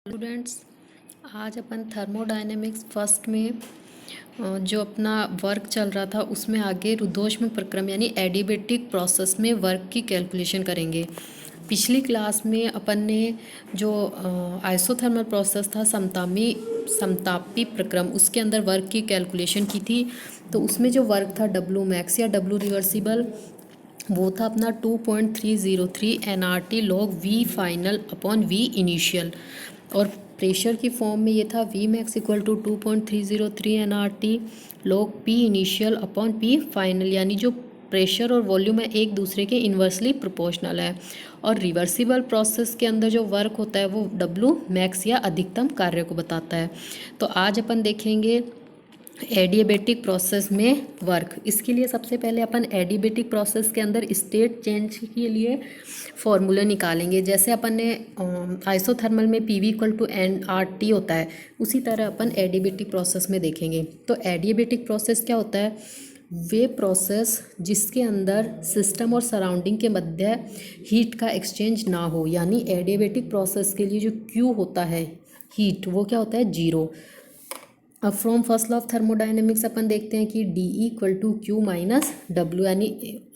Students, आज अपन thermodynamics first में जो अपना वर्क चल रहा था उसमें आगे रुद्धोष्म प्रक्रम यानी एडिबेटिक प्रोसेस में वर्क की कैलकुलेशन करेंगे। पिछली क्लास में अपन ने जो आइसोथर्मल प्रोसेस था समतापी प्रक्रम उसके अंदर वर्क की कैलकुलेशन की थी। तो उसमें जो वर्क था डब्ल्यू मैक्स या डब्ल्यू रिवर्सिबल वो था अपना 2.303 NRT log V final upon V initial, और प्रेशर की फॉर्म में ये था V max equal to 2.303 NRT log P initial upon P final, यानी जो प्रेशर और वॉल्यूम है एक दूसरे के इन्वर्सली प्रोपोर्शनल है। और रिवर्सिबल प्रोसेस के अंदर जो वर्क होता है वो डब्ल्यू मैक्स या अधिकतम कार्य को बताता है। तो आज अपन देखेंगे एडियाबेटिक प्रोसेस में वर्क। इसके लिए सबसे पहले अपन एडियाबेटिक प्रोसेस के अंदर स्टेट चेंज के लिए फॉर्मूला निकालेंगे। जैसे अपन ने आइसोथर्मल में P V equal to N R T होता है, उसी तरह अपन एडियाबेटिक प्रोसेस में देखेंगे। तो एडियाबेटिक प्रोसेस क्या होता है? वे प्रोसेस जिसके अंदर सिस्टम और सराउंडिंग के मध्य हीट का एक्सचेंज ना हो, यानी एडियाबेटिक प्रोसेस के लिए जो क्यू होता है हीट, वो क्या होता है? जीरो। अब from first law of thermodynamics अपन देखते हैं कि D equal to Q minus W, यानी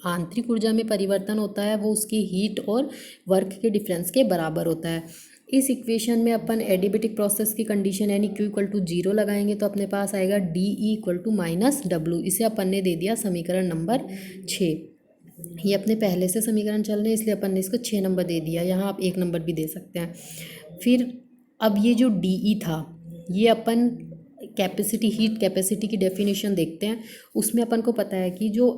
आंतरिक ऊर्जा में परिवर्तन होता है वो उसकी हीट और वर्क के डिफरेंस के बराबर होता है। इस इक्वेशन में अपन एडियाबेटिक प्रोसेस की कंडीशन यानी क्यू इक्वल टू जीरो लगाएंगे तो अपने पास आएगा D equal to minus W. इसे अपन ने दे दिया समीकरण नंबर 6। ये अपने पहले से समीकरण चल रहे हैं इसलिए अपन ने इसको 6 नंबर दे दिया। यहाँ आप 1 नंबर भी दे सकते हैं। फिर अब ये जो डी ई था, ये अपन कैपेसिटी हीट कैपेसिटी की डेफिनेशन देखते हैं। उसमें अपन को पता है कि जो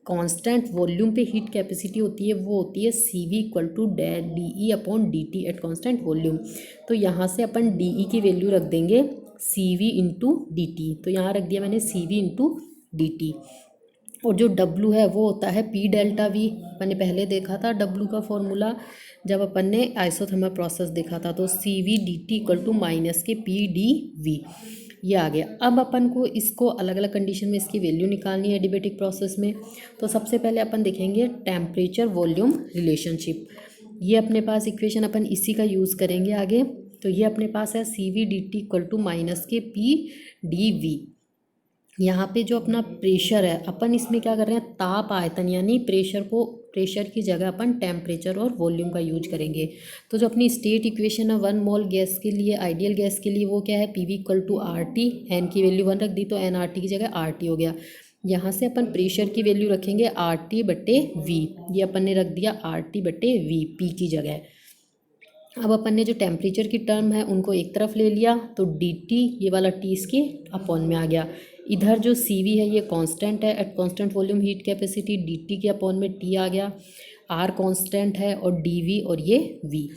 कांस्टेंट वॉल्यूम पे हीट कैपेसिटी होती है वो होती है C V equal to D E upon D T at constant volume. तो यहाँ से अपन डी ई की वैल्यू रख देंगे सी वी इंटू डी टी। तो यहाँ रख दिया मैंने सी वी इंटू डी टी। और जो डब्लू है वो होता है पी डेल्टा वी। अपन ने पहले देखा था डब्लू का फॉर्मूला जब अपन ने आइसोथर्मल प्रोसेस देखा था। तो C V D T equal to minus K P D V, ये आ गया। अब अपन को इसको अलग अलग कंडीशन में इसकी वैल्यू निकालनी है एडियाबेटिक प्रोसेस में। तो सबसे पहले अपन देखेंगे टेम्परेचर वॉल्यूम रिलेशनशिप। ये अपने पास इक्वेशन अपन इसी का यूज़ करेंगे आगे। तो ये अपने पास है C V D T equal to minus K P D V. यहाँ पे जो अपना प्रेशर है अपन इसमें क्या कर रहे हैं? ताप आयतन, यानी प्रेशर की जगह अपन टेम्परेचर और वॉल्यूम का यूज करेंगे। तो जो अपनी स्टेट इक्वेशन है 1 मोल गैस के लिए, आइडियल गैस के लिए, वो क्या है? P V equal to R T. N की वैल्यू 1 रख दी तो एन आर टी की जगह आर टी हो गया। यहाँ से अपन प्रेशर की वैल्यू रखेंगे आर टी बटे वी। ये अपन ने रख दिया आर टी बटे वी पी की जगह। अब अपन ने जो टेम्परेचर की टर्म है उनको एक तरफ ले लिया तो डी टी, ये वाला टी इसके अपॉन में आ गया। इधर जो सी वी है ये कांस्टेंट है at constant volume heat capacity, D T के अपॉन में टी आ गया। आर कांस्टेंट है और डी वी और ये वी।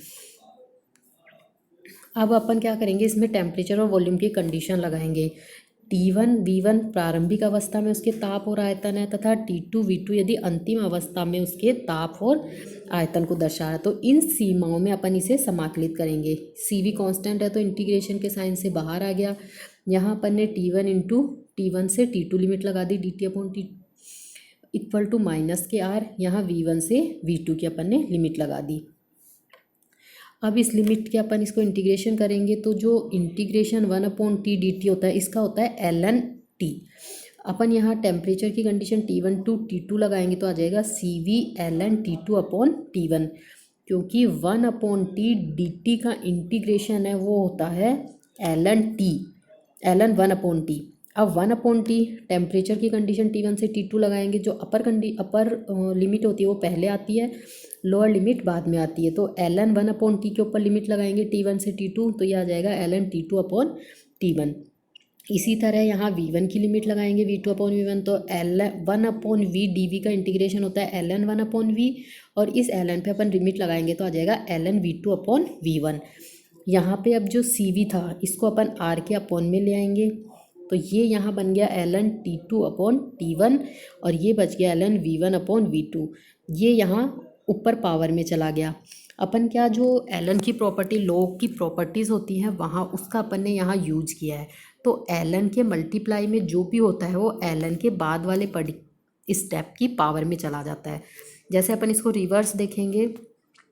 अब अपन क्या करेंगे? इसमें टेम्परेचर और वॉल्यूम की कंडीशन लगाएंगे। T1 V1 प्रारंभिक अवस्था में उसके ताप और आयतन है, तथा T2 V2 यदि अंतिम अवस्था में उसके ताप और आयतन को दर्शा रहा है। तो इन सीमाओं में अपन इसे समाकलित करेंगे। सी वी कॉन्स्टेंट है तो इंटीग्रेशन के साइन से बाहर आ गया। यहाँ अपन ने T1 इंटू T1 से T2 लिमिट लगा दी, D T upon T equal to minus K R. यहाँ V1 से V2 की अपन ने लिमिट लगा दी। अब इस लिमिट के अपन इसको इंटीग्रेशन करेंगे तो जो इंटीग्रेशन 1/T dt होता है इसका होता है ln T। अपन यहाँ टेम्परेचर की कंडीशन T1 टू T2 लगाएंगे तो आ जाएगा CV ln T2 upon T1, क्योंकि 1/T dt का इंटीग्रेशन है वो होता है ln T, ln 1/T। अब 1/T टेम्परेचर की कंडीशन T1 से T2 लगाएंगे, जो अपर लिमिट होती है वो पहले आती है, लोअर लिमिट बाद में आती है। तो ln 1/T के ऊपर लिमिट लगाएंगे T1 से T2 तो ये आ जाएगा ln T2 अपॉन T1। इसी तरह यहाँ V1 की लिमिट लगाएंगे V2 अपॉन V1 तो ln 1/V dV का इंटीग्रेशन होता है ln 1/V, और इस ln पे अपन लिमिट लगाएंगे तो आ जाएगा ln V2 अपॉन V1। यहाँ पे अब जो CV था इसको अपन R के अपॉन में ले आएंगे तो ये यहाँ बन गया ln T2 अपॉन T1, और ये बच गया ln V1 अपॉन V2। ये यहाँ ऊपर पावर में चला गया। अपन क्या जो ln की प्रॉपर्टी, लॉग की प्रॉपर्टीज़ होती हैं वहाँ उसका अपन ने यहाँ यूज किया है। तो ln के मल्टीप्लाई में जो भी होता है वो ln के बाद वाले स्टेप की पावर में चला जाता है। जैसे अपन इसको रिवर्स देखेंगे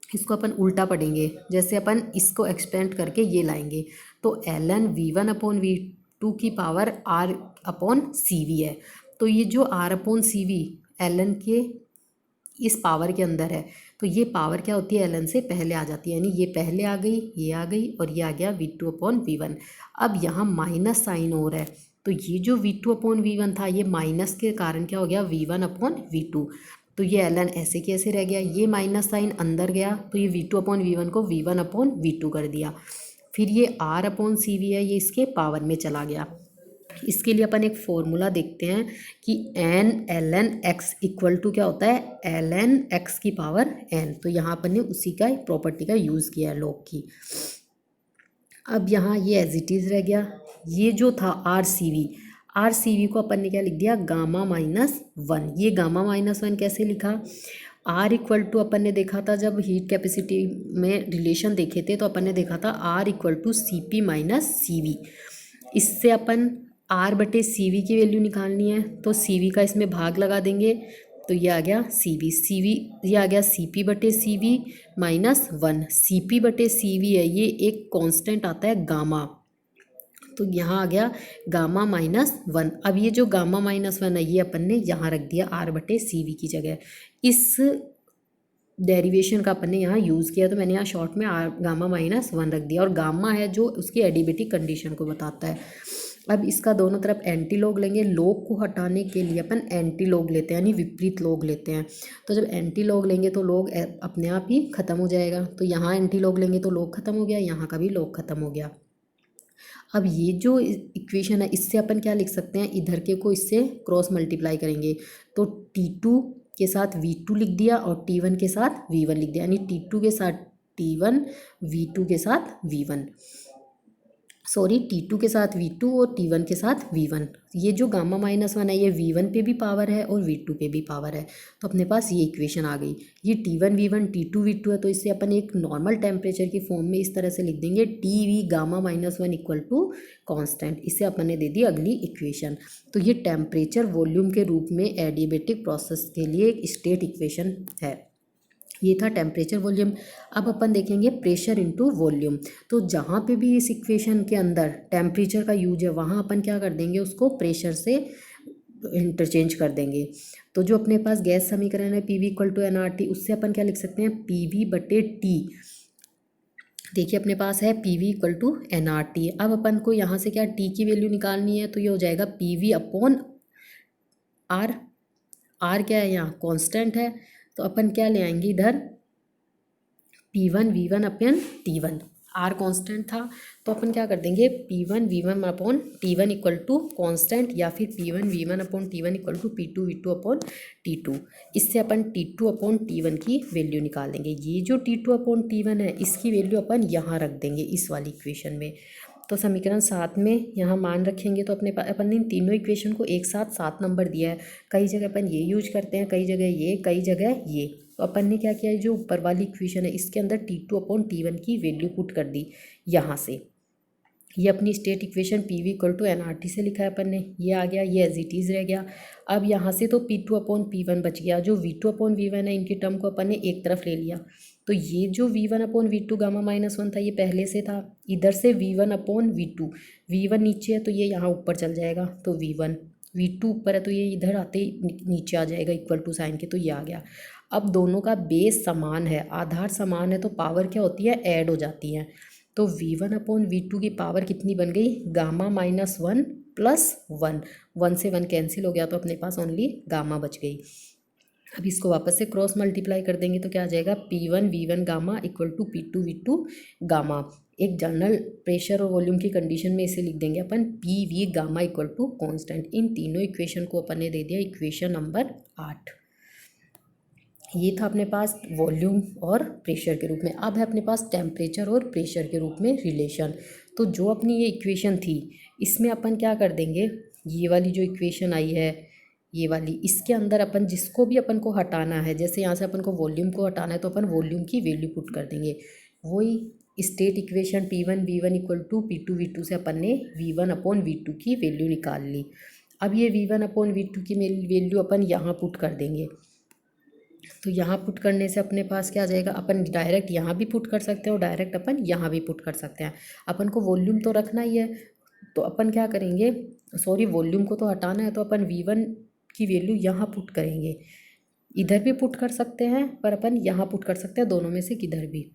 इसको अपन उल्टा पढ़ेंगे, जैसे अपन इसको एक्सपेंड करके ये लाएंगे तो ln v1 अपॉन v2 की पावर r अपॉन cv है। तो ये जो r अपॉन cv ln के इस पावर के अंदर है, तो ये पावर क्या होती है ln से पहले आ जाती है, यानी ये पहले आ गई, ये आ गई और ये आ गया v2 अपॉन v1। अब यहाँ माइनस साइन हो रहा है, तो ये जो v2 अपॉन v1 था, ये माइनस के कारण क्या हो गया v1 अपॉन v2। तो ये ln ऐसे कैसे रह गया, ये माइनस साइन अंदर गया तो ये v2 अपॉन v1 को v1 अपॉन v2 कर दिया। फिर ये r अपॉन cv है, ये इसके पावर में चला गया। इसके लिए अपन एक फॉर्मूला देखते हैं कि n ln x equal to क्या होता है ln x की पावर n। तो यहाँ अपन ने उसी का प्रॉपर्टी का यूज़ किया है लॉग की। अब यहाँ ये एज इट इज़ रह गया। ये जो था आर सी वी को अपन ने क्या लिख दिया, गामा माइनस वन। ये गामा माइनस वन कैसे लिखा, आर इक्वल टू अपन ने देखा था जब हीट कैपेसिटी में रिलेशन देखे थे, तो अपन ने देखा था R equal to C P minus C V. इससे अपन आर बटे सी वी की वैल्यू निकालनी है, तो सी वी का इसमें भाग लगा देंगे, तो ये आ गया सी वी, ये आ गया सी पी बटे C V minus one. C P बटे सी वी है, ये एक कांस्टेंट आता है गामा, तो यहाँ आ गया गामा माइनस वन। अब ये जो गामा माइनस वन है, ये अपन ने यहाँ रख दिया आर बटे सी वी की जगह। इस डेरिवेशन का अपन ने यहाँ यूज़ किया, तो मैंने यहाँ शॉर्ट में आर गामा माइनस वन रख दिया, और गामा है जो उसकी एडिबेटिक कंडीशन को बताता है। अब इसका दोनों तरफ एंटी लॉग लेंगे। लॉग को हटाने के लिए अपन एंटी लॉग लेते हैं, यानी विपरीत लॉग लेते हैं। तो जब एंटी लॉग लेंगे तो लॉग अपने आप ही खत्म हो जाएगा। तो यहाँ एंटी लॉग लेंगे तो लॉग खत्म हो गया, यहाँ का भी लॉग खत्म हो गया। अब ये जो इक्वेशन है, इससे अपन क्या लिख सकते हैं, इधर के को इससे क्रॉस मल्टीप्लाई करेंगे तो T2 के साथ V2 लिख दिया और T1 के साथ V1 लिख दिया, यानी T2 के साथ T1, V2 के साथ V1, सॉरी T2 के साथ V2 और T1 के साथ V1। ये जो गामा माइनस वन है, ये V1 पे भी पावर है और V2 पे भी पावर है, तो अपने पास ये इक्वेशन आ गई। ये T1 V1 T2 V2 है, तो इसे अपन एक नॉर्मल टेम्परेचर की फॉर्म में इस तरह से लिख देंगे, T V gamma minus one equal to constant. इसे अपन ने दे दी अगली इक्वेशन। तो ये टेम्परेचर वॉल्यूम के रूप में एडिएबेटिक प्रोसेस के लिए एक स्टेट इक्वेशन है। ये था टेम्परेचर वॉल्यूम। अब अपन देखेंगे प्रेशर इनटू वॉल्यूम। तो जहाँ पे भी इस इक्वेशन के अंदर टेम्परेचर का यूज है, वहाँ अपन क्या कर देंगे, उसको प्रेशर से इंटरचेंज कर देंगे। तो जो अपने पास गैस समीकरण है P V equal to N R T, उससे अपन क्या लिख सकते हैं, पी वी बटे टी। देखिए अपने पास है P V equal to N R T. अब अपन को यहाँ से क्या टी की वैल्यू निकालनी है, तो ये हो जाएगा P V upon R. R क्या है, यहाँ कॉन्स्टेंट है, तो अपन क्या ले आएंगे इधर, P1 V1 upon T1। Are constant था, तो अपन क्या कर देंगे, P1 V1 upon T1 equal to constant, या फिर P1 V1 upon T1 equal to P2 V2 upon T2। इससे अपन T2 अपॉन T1 की वैल्यू निकाल देंगे। ये जो T2 अपॉन T1 है, इसकी वैल्यू अपन यहाँ रख देंगे इस वाली इक्वेशन में। तो समीकरण 7 में यहाँ मान रखेंगे, तो अपन ने इन तीनों इक्वेशन को एक साथ 7 नंबर दिया है। कई जगह अपन ये यूज करते हैं, कई जगह ये, कई जगह ये। तो अपन ने क्या किया है, जो ऊपर वाली इक्वेशन है, इसके अंदर T2 अपॉन T1 की वैल्यू पुट कर दी यहाँ से। ये अपनी state equation P V equal to N R T से लिखा है अपन ने, ये आ गया, ये एज इट इज़ रह गया। अब यहाँ से तो P2 अपॉन P1 बच गया, जो V2 अपॉन V1 है, इनकी टर्म को अपन ने एक तरफ ले लिया। तो ये जो V1 upon V2 gamma minus one था, ये पहले से था। इधर से V1 अपॉन V2, V1 नीचे है तो ये यहाँ ऊपर चल जाएगा, तो V1, V2 ऊपर है तो ये इधर आते ही नीचे आ जाएगा इक्वल टू साइन के, तो ये आ गया। अब दोनों का बेस समान है, आधार समान है, तो पावर क्या होती है, ऐड हो जाती है। तो V1 अपॉन V2 की पावर कितनी बन गई, gamma minus one plus one. One से वन कैंसिल हो गया, तो अपने पास ओनली गामा बच गई। अब इसको वापस से क्रॉस मल्टीप्लाई कर देंगे, तो क्या आ जाएगा, P1 V1 gamma equal to P2 V2 gamma. एक जनरल प्रेशर और वॉल्यूम की कंडीशन में इसे लिख देंगे अपन P V gamma equal to constant. इन तीनों इक्वेशन को अपन ने दे दिया इक्वेशन नंबर 8। ये था अपने पास वॉल्यूम और प्रेशर के रूप में। अब है अपने पास टेम्परेचर और प्रेशर के रूप में रिलेशन। तो जो अपनी ये इक्वेशन थी, इसमें अपन क्या कर देंगे, ये वाली जो इक्वेशन आई है, ये वाली, इसके अंदर अपन जिसको भी अपन को हटाना है, जैसे यहाँ से अपन को वॉल्यूम को हटाना है, तो अपन वॉल्यूम की वैल्यू पुट कर देंगे। वही state equation P1 V1 equal to P2 V2 से अपन ने V1 अपॉन V2 की वैल्यू निकाल ली। अब ये V1 अपॉन V2 की वैल्यू अपन यहाँ पुट कर देंगे, तो यहाँ पुट करने से अपने पास क्या आ जाएगा, अपन डायरेक्ट यहाँ भी पुट कर सकते हैं और डायरेक्ट अपन यहाँ भी पुट कर सकते हैं। अपन को वॉल्यूम तो रखना ही है, तो अपन क्या करेंगे, सॉरी वॉल्यूम को तो हटाना है, तो अपन V1 की वैल्यू यहाँ पुट करेंगे। इधर भी पुट कर सकते हैं पर अपन यहाँ पुट कर सकते हैं, दोनों में से किधर भी।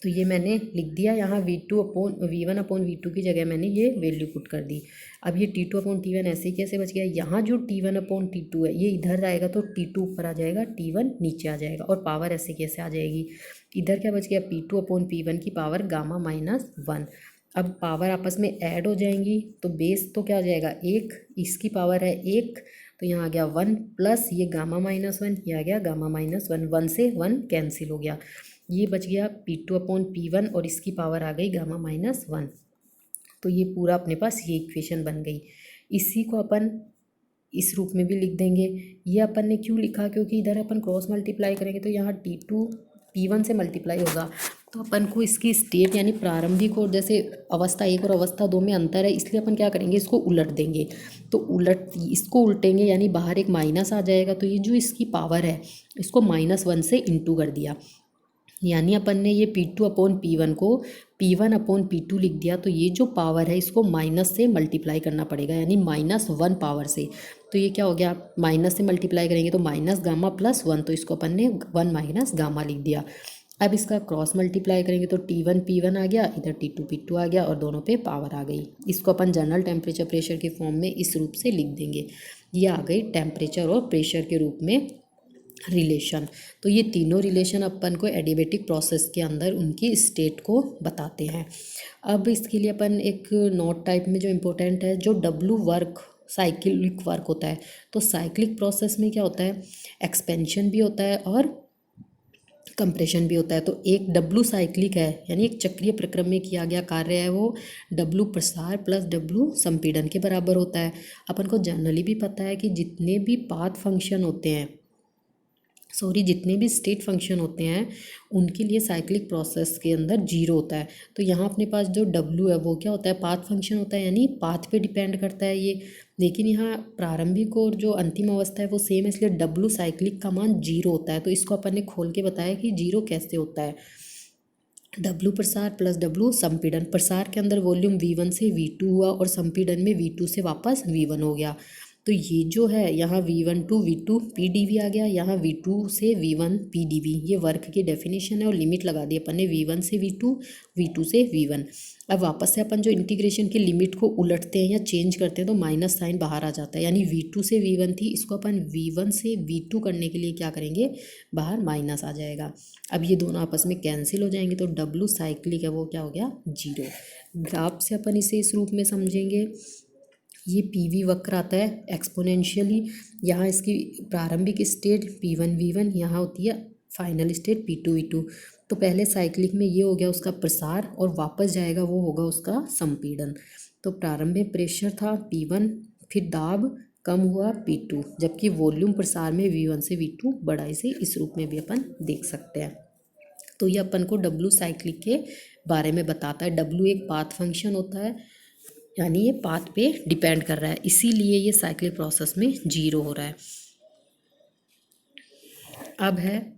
तो ये मैंने लिख दिया यहाँ V1/V2 की जगह मैंने ये वैल्यू पुट कर दी। अब ये T2/T1 ऐसे कैसे बच गया, यहाँ जो T1/T2 है ये इधर आएगा तो T2 ऊपर आ जाएगा, T1 नीचे आ जाएगा, और पावर ऐसे कैसे आ जाएगी, इधर क्या बच गया, P2/P1 की पावर गामा-1। अब पावर आपस में ऐड हो जाएंगी तो बेस तो क्या हो जाएगा, 1, इसकी पावर है 1, तो यहाँ आ गया 1 प्लस ये गामा-1, ये आ गया गामा-1, 1 से 1 कैंसिल हो गया, ये बच गया P2/P1 और इसकी पावर आ गई गामा-1। तो ये पूरा अपने पास ये इक्वेशन बन गई। इसी को अपन इस रूप में भी लिख देंगे। ये अपन ने क्यों लिखा, क्योंकि इधर अपन क्रॉस मल्टीप्लाई करेंगे तो यहाँ T2 P1 से मल्टीप्लाई होगा, तो अपन को इसकी स्टेट यानी प्रारंभिक और जैसे अवस्था 1 और अवस्था 2 में अंतर है, इसलिए अपन क्या करेंगे, इसको उलट देंगे। तो इसको उल्टेंगे यानी बाहर एक माइनस आ जाएगा, तो ये जो इसकी पावर है इसको -1 से इंटू कर दिया, यानी अपन ने ये P2/P1 को P1/P2 लिख दिया। तो ये जो पावर है इसको माइनस से मल्टीप्लाई करना पड़ेगा, यानी -1 पावर से। तो ये क्या हो गया, माइनस से मल्टीप्लाई करेंगे तो माइनस गामा प्लस 1, तो इसको अपन ने 1 माइनस गामा लिख दिया। अब इसका क्रॉस मल्टीप्लाई करेंगे तो T1/P1 आ गया, इधर T2/P2 आ गया और दोनों पे पावर आ गई। इसको अपन जनरल टेम्परेचर प्रेशर के फॉर्म में इस रूप से लिख देंगे। ये आ गई टेम्परेचर और प्रेशर के रूप में रिलेशन। तो ये तीनों रिलेशन अपन को एडियाबेटिक प्रोसेस के अंदर उनकी स्टेट को बताते हैं। अब इसके लिए अपन एक नोट टाइप में जो इम्पोर्टेंट है, जो W वर्क साइक्लिक वर्क होता है, तो साइक्लिक प्रोसेस में क्या होता है, एक्सपेंशन भी होता है और कंप्रेशन भी होता है। तो एक W साइक्लिक है यानी एक चक्रीय प्रक्रम में किया गया कार्य है, वो W प्रसार प्लस W संपीड़न के बराबर होता है। अपन को जनरली भी पता है कि जितने भी पाथ फंक्शन होते हैं, जितने भी स्टेट फंक्शन होते हैं उनके लिए साइक्लिक प्रोसेस के अंदर 0 होता है। तो यहाँ अपने पास जो W है वो क्या होता है, पाथ फंक्शन होता है, यानी पाथ पे डिपेंड करता है ये। लेकिन यहाँ प्रारंभिक और जो अंतिम अवस्था है वो सेम है, इसलिए W साइक्लिक का मान 0 होता है। तो इसको अपन ने खोल के बताया कि 0 कैसे होता है। W प्रसार प्लस W संपीड़न, प्रसार के अंदर वॉल्यूम V1 से V2 हुआ और संपीड़न में V2 से वापस V1 हो गया। तो ये जो है यहाँ V1 to V2 PdV आ गया, यहाँ V2 से V1 PdV, ये वर्क की डेफिनेशन है और लिमिट लगा दी अपन ने V1 से V2, V2 से V1। अब वापस से अपन जो इंटीग्रेशन की लिमिट को उलटते हैं या चेंज करते हैं तो माइनस साइन बाहर आ जाता है, यानी V2 से V1 थी, इसको अपन V1 से V2 करने के लिए क्या करेंगे, बाहर माइनस आ जाएगा। अब ये दोनों आपस में कैंसिल हो जाएंगे तो W साइक्लिक है वो क्या हो गया, 0। ग्राफ से अपन इसे इस रूप में समझेंगे, ये PV वक्र आता है एक्सपोनेंशियली, यहाँ इसकी प्रारंभिक स्टेट P1V1, यहाँ होती है फाइनल स्टेट P2V2। तो पहले साइक्लिक में ये हो गया उसका प्रसार और वापस जाएगा वो होगा उसका संपीड़न। तो प्रारंभिक प्रेशर था P1, फिर दाब कम हुआ P2, जबकि वॉल्यूम प्रसार में V1 से V2 बढ़ा। इसे इस रूप में भी अपन देख सकते हैं। तो ये अपन को W साइक्लिक के बारे में बताता है। W एक पाथ फंक्शन होता है, यानी ये पाथ पे डिपेंड कर रहा है, इसीलिए ये साइक्लिक प्रोसेस में 0 हो रहा है। अब है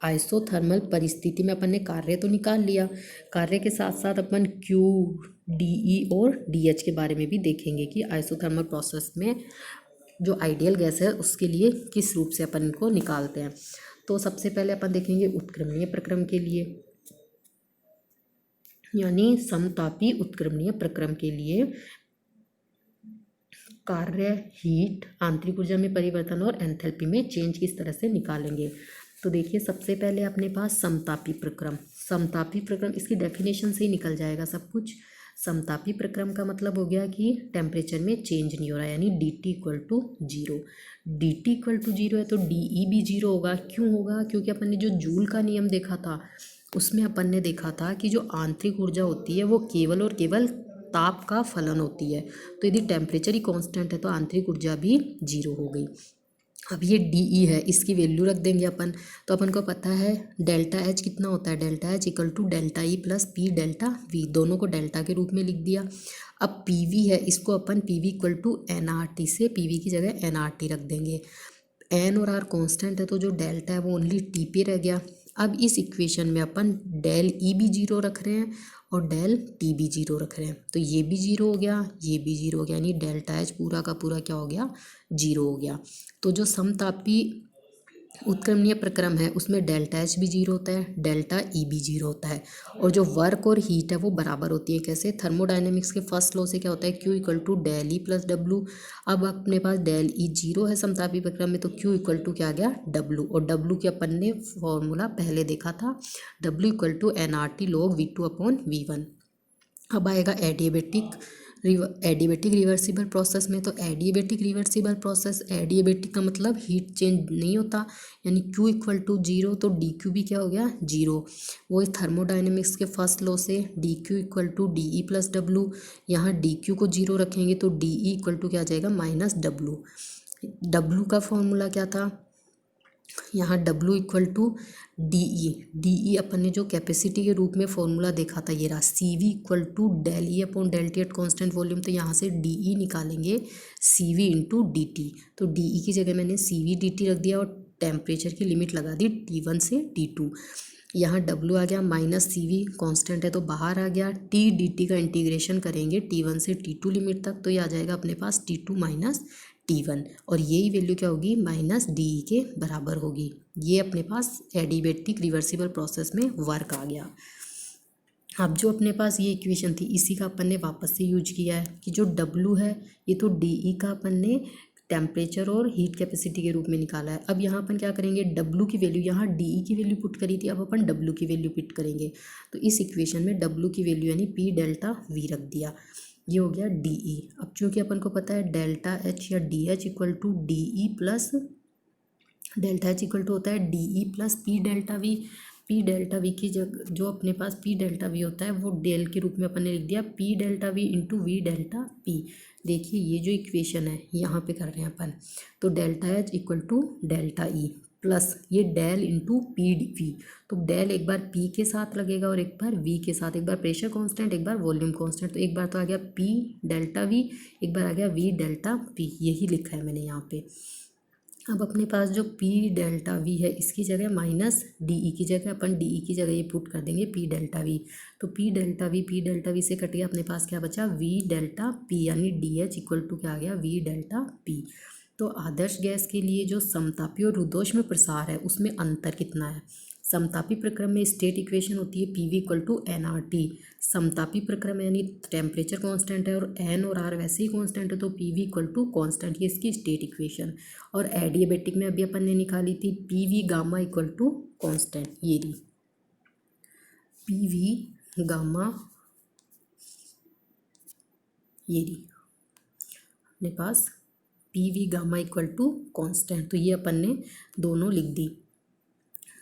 आइसोथर्मल परिस्थिति में अपन ने कार्य तो निकाल लिया, कार्य के साथ साथ अपन Q, DE और DH के बारे में भी देखेंगे कि आइसोथर्मल प्रोसेस में जो आइडियल गैस है उसके लिए किस रूप से अपन इनको निकालते हैं। तो सबसे पहले अपन देखेंगे उत्क्रमणीय प्रक्रम के लिए, यानी समतापी उत्क्रमणीय प्रक्रम के लिए कार्य, हीट, आंतरिक ऊर्जा में परिवर्तन और एंथैल्पी में चेंज किस तरह से निकालेंगे। तो देखिए सबसे पहले अपने पास समतापी प्रक्रम, समतापी प्रक्रम इसकी डेफिनेशन से ही निकल जाएगा सब कुछ। समतापी प्रक्रम का मतलब हो गया कि टेम्परेचर में चेंज नहीं हो रहा है, यानी DT = 0। DT = 0 है तो DE भी 0 होगा। क्यों होगा, क्योंकि अपन ने जो जूल का नियम देखा था उसमें अपन ने देखा था कि जो आंतरिक ऊर्जा होती है वो केवल और केवल ताप का फलन होती है। तो यदि टेम्परेचर ही कांस्टेंट है तो आंतरिक ऊर्जा भी 0 हो गई। अब ये DE है, इसकी वैल्यू रख देंगे अपन। तो अपन को पता है ΔH कितना होता है, ΔH = ΔE + P∆V, दोनों को डेल्टा के रूप में लिख दिया। अब PV है, इसको अपन PV = nRT से PV की जगह nRT रख देंगे। एन और आर कांस्टेंट है तो जो डेल्टा है वो ओनली टी पे रह गया। अब इस इक्वेशन में अपन डेल ई भी जीरो रख रहे हैं और डेल टी भी जीरो रख रहे हैं, तो ये भी जीरो हो गया, ये भी जीरो हो गया, यानी डेल्टा एच पूरा का पूरा क्या हो गया, जीरो हो गया। तो जो समतापी उत्क्रमणीय प्रक्रम है उसमें डेल्टा एच भी जीरो होता है, डेल्टा ई भी जीरो होता है, और जो वर्क और हीट है वो बराबर होती है। कैसे? थर्मोडायनेमिक्स के फर्स्ट लॉ से क्या होता है, Q equal to del E plus W. अब अपने पास डेल ई जीरो है समतापी प्रक्रम में, तो क्यू इक्वल टू क्या आ गया, डब्लू, और डब्लू की अपन ने फॉर्मूला पहले देखा था, W equal to N R T log V two upon V one. अब आएगा एडिएबेटिक रिवर्सिबल प्रोसेस में, तो एडिएबेटिक रिवर्सिबल प्रोसेस, एडिएबेटिक का मतलब हीट चेंज नहीं होता, यानी Q इक्वल टू जीरो, तो डी क्यू भी क्या हो गया, जीरो। वो इस थर्मोडाइनमिक्स के फर्स्ट लॉ से D Q equal to D E plus W, यहाँ डी क्यू को जीरो रखेंगे तो डी ई इक्वल टू क्या आ जाएगा, माइनस डब्लू। डब्लू का फॉर्मूला क्या था, यहाँ W equal to D E अपन ने जो कैपेसिटी के रूप में फॉर्मूला देखा था, ये रहा C V equal to del E upon del T at constant volume, तो यहाँ से डी ई निकालेंगे C V into D T, तो डी ई की जगह मैंने सी वी डी टी रख दिया और टेम्परेचर की लिमिट लगा दी T1 से T2। यहाँ W आ गया माइनस सी वी, कॉन्स्टेंट है तो बाहर आ गया, टी डी टी का इंटीग्रेशन करेंगे T1 से T2 लिमिट तक, तो ये आ जाएगा अपने पास T2 माइनस T1, और यही वैल्यू क्या होगी, माइनस डी ई के बराबर होगी। ये अपने पास एडिबेटिक रिवर्सिबल प्रोसेस में वर्क आ गया। अब जो अपने पास ये इक्वेशन थी इसी का अपन ने वापस से यूज किया है कि जो W है ये तो डी ई का अपन ने टेम्परेचर और हीट कैपेसिटी के रूप में निकाला है। अब यहाँ अपन क्या करेंगे, W की वैल्यू, यहाँ डी ई की वैल्यू पुट करी थी, अब अपन W की वैल्यू पुट करेंगे, तो इस इक्वेशन में W की वैल्यू यानी P डेल्टा V रख दिया, ये हो गया डी ई। अब चूँकि अपन को पता है डेल्टा एच या D H equal to D E plus delta H equal to होता है D E plus P delta V. P delta V की जगह जो अपने पास पी डेल्टा वी होता है वो डेल के रूप में अपन ने लिख दिया P delta we into we delta P. देखिए ये जो इक्वेशन है यहाँ पे कर रहे हैं अपन, तो delta H equal to delta E plus ये del into P D V, तो डेल एक बार पी के साथ लगेगा और एक बार वी के साथ, एक बार प्रेशर कांस्टेंट एक बार वॉल्यूम कांस्टेंट, तो एक बार तो आ गया पी डेल्टा वी, एक बार आ गया वी डेल्टा पी, यही लिखा है मैंने यहाँ पे। अब अपने पास जो P डेल्टा V है इसकी जगह माइनस डी ई की जगह अपन डी ई की जगह ये पुट कर देंगे P डेल्टा V, तो P डेल्टा V से कट गया, अपने पास क्या बचा V डेल्टा P, यानी डी एच इक्वल टू क्या आ गया V डेल्टा P। तो आदर्श गैस के लिए जो समतापी और रुद्धोष्म प्रसार है उसमें अंतर कितना है। समतापी प्रक्रम में स्टेट इक्वेशन होती है P V equal to N R T, समतापी प्रक्रम यानी टेम्परेचर कांस्टेंट है और एन और आर वैसे ही कांस्टेंट है, तो P V equal to constant, ये इसकी स्टेट इक्वेशन। और एडियाबेटिक में अभी अपन ने निकाली थी P V gamma equal to constant, ये रही पी वी गामा, ये रही अपने पास P V gamma equal to constant, तो ये अपन ने दोनों लिख दी।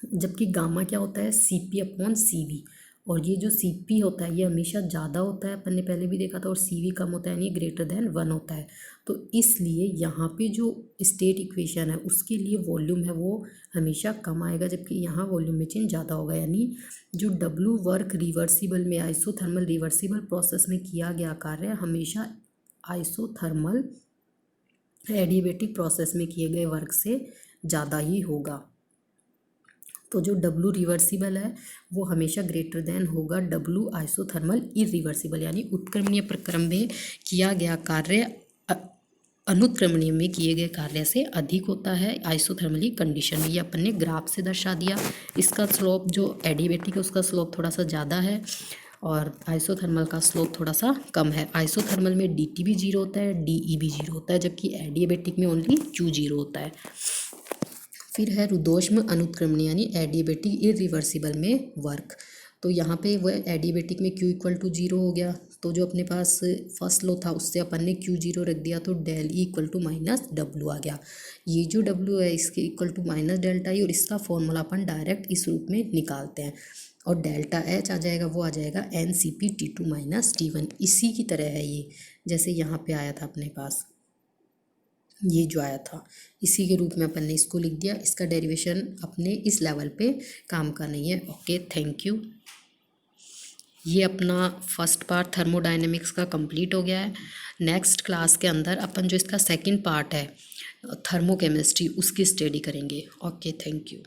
जबकि गामा क्या होता है, C P upon C V, और ये जो सी पी होता है ये हमेशा ज़्यादा होता है, अपन ने पहले भी देखा था, और सी वी कम होता है यानी ग्रेटर देन 1 होता है। तो इसलिए यहाँ पे जो स्टेट इक्वेशन है उसके लिए वॉल्यूम है वो हमेशा कम आएगा, जबकि यहाँ वॉल्यूम में चेंज ज़्यादा होगा। यानी जो डब्लू वर्क रिवर्सिबल में आइसोथर्मल रिवर्सिबल प्रोसेस में किया गया कार्य हमेशा आइसोथर्मल एडियाबेटिक प्रोसेस में किए गए वर्क से ज़्यादा ही होगा। तो जो W रिवर्सिबल है वो हमेशा ग्रेटर देन होगा W आइसोथर्मल इरिवर्सिबल, यानी उत्क्रमणीय प्रक्रम में किया गया कार्य अनुत्क्रमणीय में किए गए कार्य से अधिक होता है आइसोथर्मली कंडीशन में। ये अपन ने ग्राफ से दर्शा दिया। इसका स्लोप जो एडियाबेटिक है उसका स्लोप थोड़ा सा ज़्यादा है और आइसोथर्मल का स्लोप थोड़ा सा कम है। आइसोथर्मल में dt भी जीरो होता है, de भी जीरो होता है, जबकि एडियाबेटिक में ओनली q जीरो होता है। फिर है रुद्धोष्म अनुत्क्रमणीय यानी एडियाबेटिक इरिवर्सिबल में वर्क, तो यहाँ पे वह एडियाबेटिक में Q इक्वल टू जीरो हो गया, तो जो अपने पास फर्स्ट लो था उससे अपन ने Q जीरो रख दिया, तो del E equal to minus W आ गया। ये जो W है इसके equal to minus delta E, और इसका फॉर्मूला अपन डायरेक्ट इस रूप में निकालते हैं, और डेल्टा एच आ जाएगा वो आ जाएगा N C P T two minus T one. इसी की तरह है ये, जैसे यहाँ पे आया था अपने पास, ये जो आया था इसी के रूप में अपन ने इसको लिख दिया। इसका डेरिवेशन अपने इस लेवल पे काम का नहीं है। Okay, thank you. ये अपना फर्स्ट पार्ट थर्मोडायनेमिक्स का कंप्लीट हो गया है। नेक्स्ट क्लास के अंदर अपन जो इसका सेकंड पार्ट है थर्मोकेमिस्ट्री उसकी स्टडी करेंगे। Okay, thank you.